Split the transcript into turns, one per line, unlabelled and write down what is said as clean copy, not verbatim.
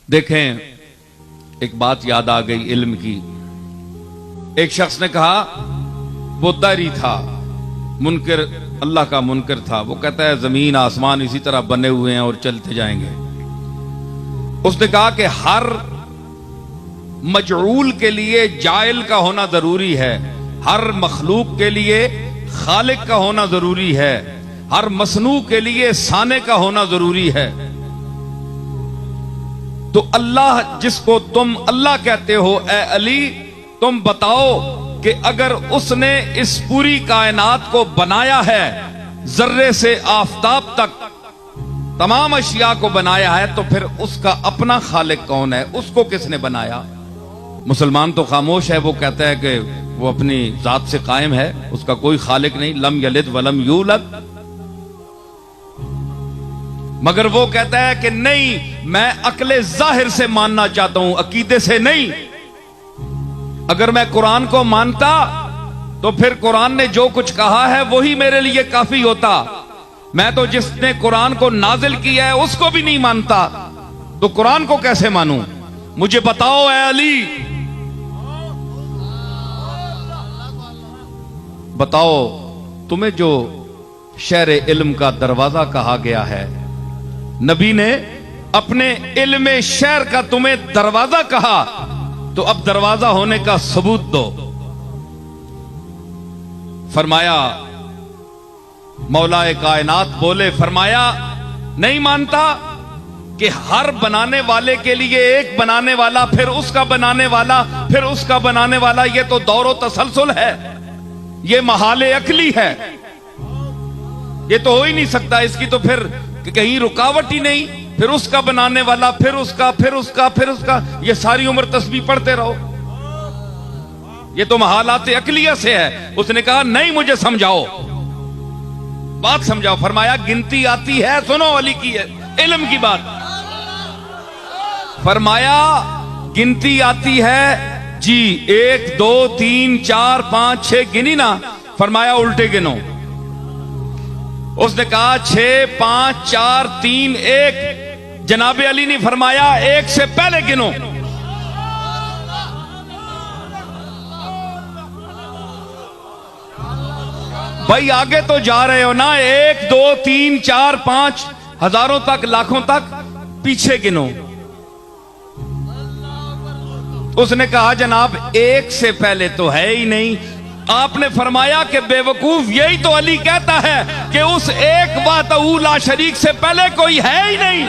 देखें, एक बात याद आ गई इल्म की। एक शख्स ने कहा, वो दारी था, मुनकर, अल्लाह का मुनकर था। वो कहता है जमीन आसमान इसी तरह बने हुए हैं और चलते जाएंगे। उसने कहा कि हर मजऊल के लिए जाइल का होना जरूरी है, हर मखलूक के लिए खालिक का होना जरूरी है, हर मसनू के लिए साने का होना जरूरी है। तो अल्लाह जिसको तुम अल्लाह कहते हो, ए अली, तुम बताओ कि अगर उसने इस पूरी कायनात को बनाया है, जर्रे से आफताब तक तमाम अशिया को बनाया है, तो फिर उसका अपना खालिक कौन है? उसको किसने बनाया? मुसलमान तो खामोश है, वो कहता है कि वो अपनी जात से कायम है, उसका कोई खालिक नहीं, लम यलिद वलम यूलद। मगर वो कहता है कि नहीं, मैं अक्ले जाहिर से मानना चाहता हूं, अकीदे से नहीं। अगर मैं कुरान को मानता तो फिर कुरान ने जो कुछ कहा है वही मेरे लिए काफी होता। मैं तो जिसने कुरान को नाजिल किया है उसको भी नहीं मानता, तो कुरान को कैसे मानूं? मुझे बताओ ए अली, बताओ तुम्हें जो शहर इल्म का दरवाजा कहा गया है, नबी ने अपने इल्म शहर का तुम्हें दरवाजा कहा, तो अब दरवाजा होने का सबूत दो। फरमाया, मौलाए कायनात बोले, फरमाया नहीं मानता कि हर बनाने वाले के लिए एक बनाने वाला, फिर उसका बनाने वाला, फिर उसका बनाने वाला, ये तो दौरो तसलसल है, ये महाले अकली है, ये तो हो ही नहीं सकता। इसकी तो फिर कहीं रुकावट ही नहीं। फिर उसका बनाने वाला, फिर उसका, फिर उसका, फिर उसका, ये सारी उम्र तस्बीह पढ़ते रहो, ये तो महालात अकलिया से है। उसने कहा नहीं, मुझे समझाओ, बात समझाओ। फरमाया गिनती आती है, सुनो अली की है इल्म की बात। फरमाया गिनती आती है जी, 1 2 3 4 5 6 गिनी ना। फरमाया उल्टे गिनो। उसने कहा 6 5 4 3 1। जनाबे अली ने फरमाया 1 से पहले गिनो। भाई आगे तो जा रहे हो ना, 1 2 3 4 5 हजारों तक, लाखों तक, पीछे गिनो। उसने कहा जनाब 1 से पहले तो है ही नहीं। आपने फरमाया कि बेवकूफ, यही तो अली कहता है कि उस एक वाहदहू ला शरीक से पहले कोई है ही नहीं।